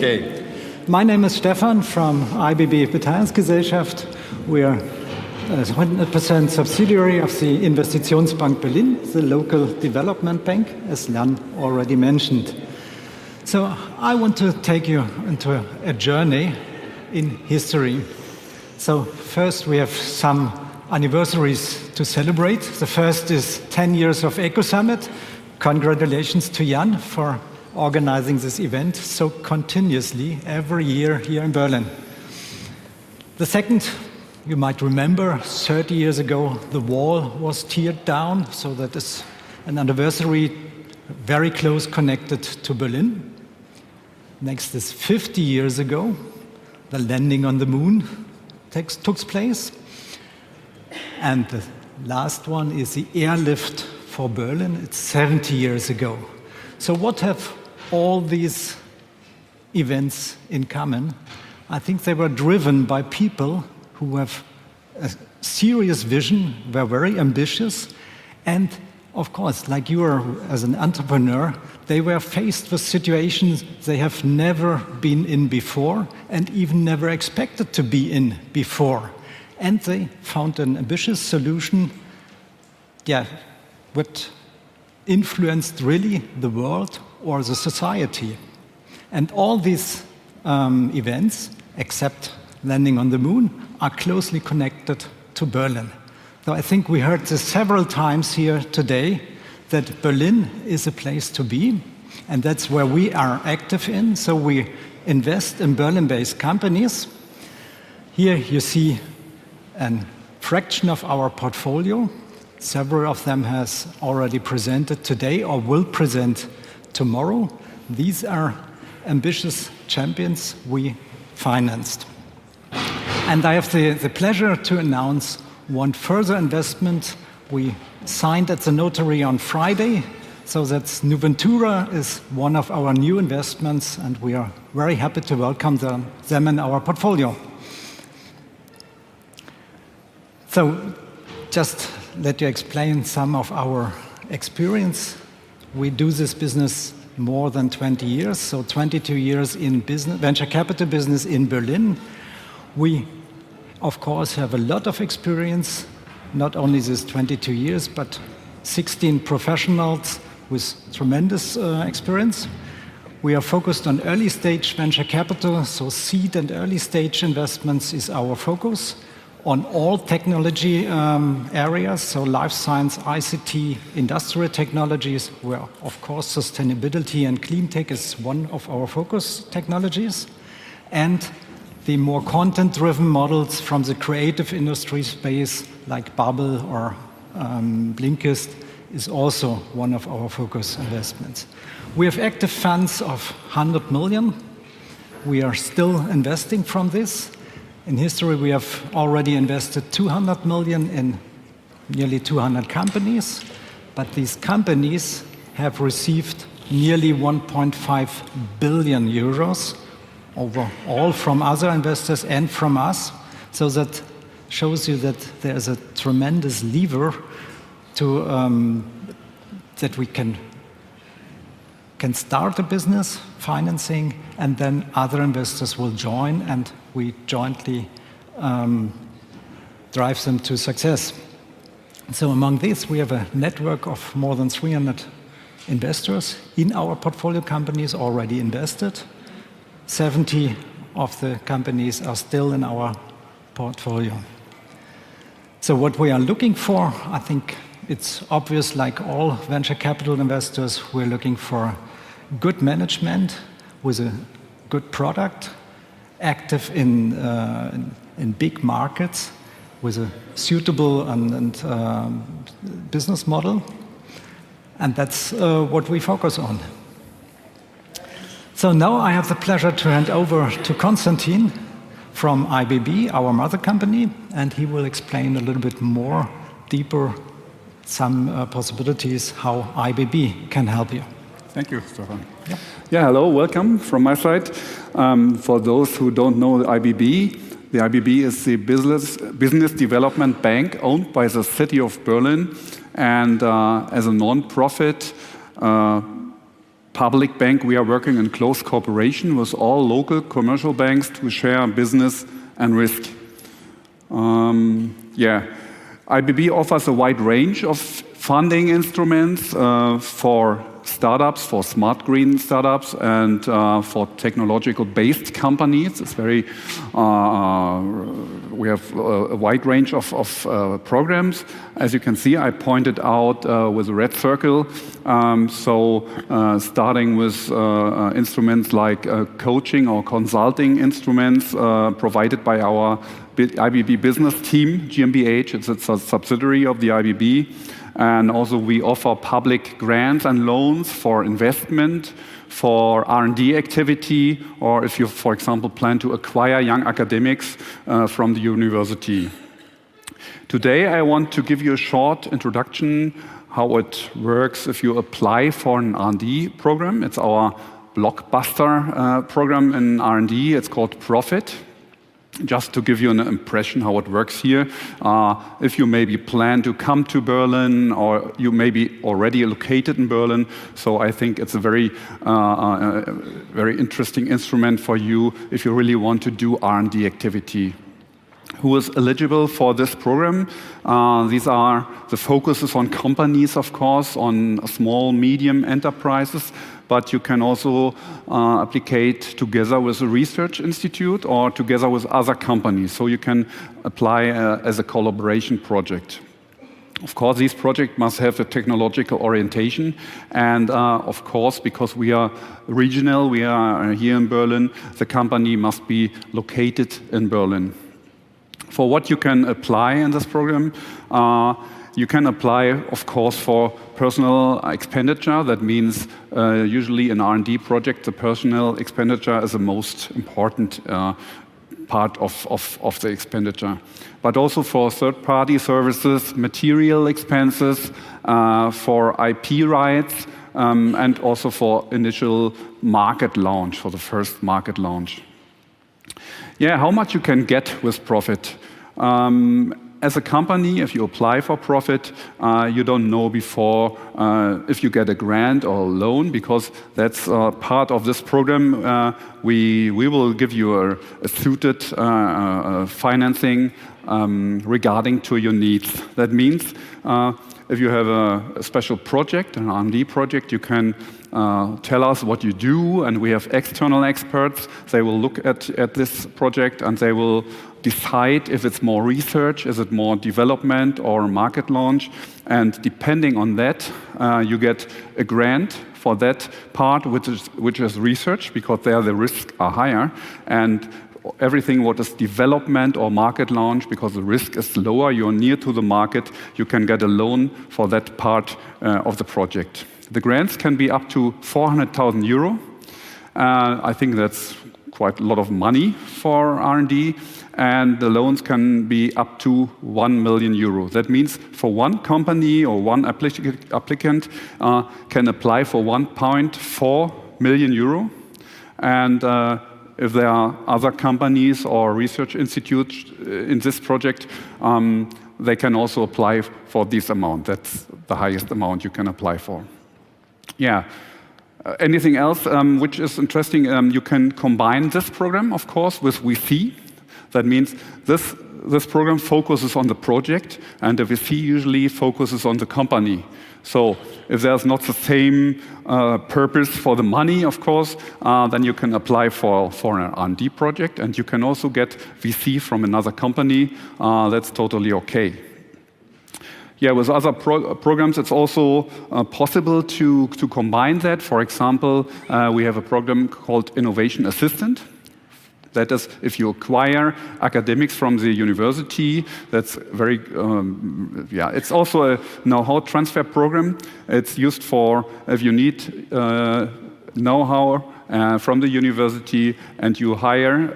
Okay. My name is Stephan from IBB Beteiligungsgesellschaft. We are a 100% subsidiary of the Investitionsbank Berlin, the local development bank, as Jan already mentioned. So I want to take you into a journey in history. So first we have some anniversaries to celebrate. The first is 10 years of Ecosummit. Congratulations to Jan for organizing this event so continuously every year here in Berlin. The second, you might remember, 30 years ago, the wall was teared down, so that is an anniversary very close connected to Berlin. Next is 50 years ago, the landing on the moon took place. And the last one is the airlift for Berlin. It's 70 years ago. So what have all these events in common? I think they were driven by people who have a serious vision, were very ambitious, and of course, like you are as an entrepreneur, they were faced with situations they have never been in before and even never expected to be in before. And they found an ambitious solution, which influenced really the world or the society. And all these events, except landing on the moon, are closely connected to Berlin. So I think we heard this several times here today, that Berlin is a place to be, and that's where we are active in. So we invest in Berlin-based companies. Here you see a fraction of our portfolio. Several of them has already presented today or will present tomorrow. These are ambitious champions we financed. And I have the pleasure to announce one further investment we signed at the notary on Friday. So that's Nuventura is one of our new investments, and we are very happy to welcome them in our portfolio. So just let you explain some of our experience. We do this business more than 20 years, so 22 years in business, venture capital business in Berlin. We, of course, have a lot of experience, not only this 22 years, but 16 professionals with tremendous experience. We are focused on early stage venture capital, so seed and early stage investments is our focus. On all technology areas, so life science, ICT, industrial technologies, where of course sustainability and clean tech is one of our focus technologies. And the more content-driven models from the creative industry space, like Bubble or Blinkist, is also one of our focus investments. We have active funds of 100 million. We are still investing from this. In history, we have already invested 200 million in nearly 200 companies, but these companies have received nearly 1.5 billion euros overall from other investors and from us. So that shows you that there's a tremendous lever to that we can start a business, financing, and then other investors will join, and we jointly drive them to success. So among these, we have a network of more than 300 investors in our portfolio companies already invested. 70 of the companies are still in our portfolio. So what we are looking for, I think it's obvious, like all venture capital investors, we're looking for good management with a good product, active in big markets with a suitable and business model, and that's what we focus on. So now I have the pleasure to hand over to Konstantin from IBB, our mother company, and he will explain a little bit more deeper some possibilities how IBB can help you. Thank you, Stephan. Yeah, hello, welcome from my side. For those who don't know the IBB is the business development bank owned by the city of Berlin, and as a non-profit public bank, we are working in close cooperation with all local commercial banks to share business and risk. IBB offers a wide range of funding instruments for startups, for smart green startups, and for technological-based companies. It's very. We have a wide range of programs. As you can see, I pointed out with a red circle. Starting with instruments like coaching or consulting instruments provided by our IBB business team, GmbH. It's a subsidiary of the IBB. And also we offer public grants and loans for investment, for R&D activity, or if you, for example, plan to acquire young academics from the university. Today I want to give you a short introduction how it works if you apply for an R&D program. It's our blockbuster program in R&D. It's called Profit. Just to give you an impression how it works here, if you maybe plan to come to Berlin or you may be already located in Berlin, so I think it's a very interesting instrument for you if you really want to do R&D activity. Who is eligible for this program? These are the focuses on companies, of course, on small, medium enterprises, but you can also applicate together with a research institute or together with other companies. So you can apply as a collaboration project. Of course, these projects must have a technological orientation. And of course, because we are regional, we are here in Berlin, the company must be located in Berlin. For what you can apply in this program, you can apply, of course, for personal expenditure. That means usually in R&D project, the personal expenditure is the most important part of the expenditure. But also for third-party services, material expenses, for IP rights, and also for initial market launch, for the first market launch. Yeah, how much you can get with Profit? As a company, if you apply for Profit, you don't know before if you get a grant or a loan, because that's part of this program. We will give you a suited financing regarding to your needs. That means if you have a special project, an R&D project, you can tell us what you do, and we have external experts. They will look at this project and they will decide if it's more research, is it more development or market launch. And depending on that, you get a grant for that part, which is research, because there the risks are higher. And everything what is development or market launch, because the risk is lower, you're near to the market, you can get a loan for that part of the project. The grants can be up to 400,000 euro. I think that's quite a lot of money for R&D. And the loans can be up to 1 million euro. That means for one company or one applicant can apply for 1.4 million euro. And if there are other companies or research institutes in this project, they can also apply for this amount. That's the highest amount you can apply for. Yeah. Anything else which is interesting? You can combine this program, of course, with VC. That means this program focuses on the project, and the VC usually focuses on the company. So if there's not the same purpose for the money, of course, then you can apply for an R&D project, and you can also get VC from another company. That's totally okay. Yeah, with other programs, it's also possible to combine that. For example, we have a program called Innovation Assistant. That is, if you acquire academics from the university, that's very, it's also a know-how transfer program. It's used for if you need know-how from the university and you hire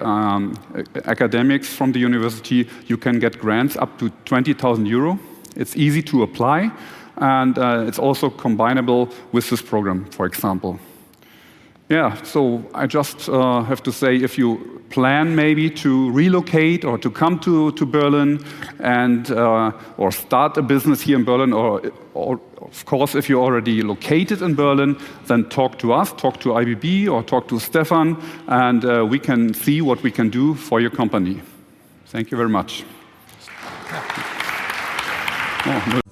academics from the university, you can get grants up to 20,000 euro. It's easy to apply, and it's also combinable with this program, for example. Yeah, so I just have to say, if you plan maybe to relocate or to come to Berlin and or start a business here in Berlin, or of course, if you're already located in Berlin, then talk to us, talk to IBB or talk to Stephan, and we can see what we can do for your company. Thank you very much. Oh, no.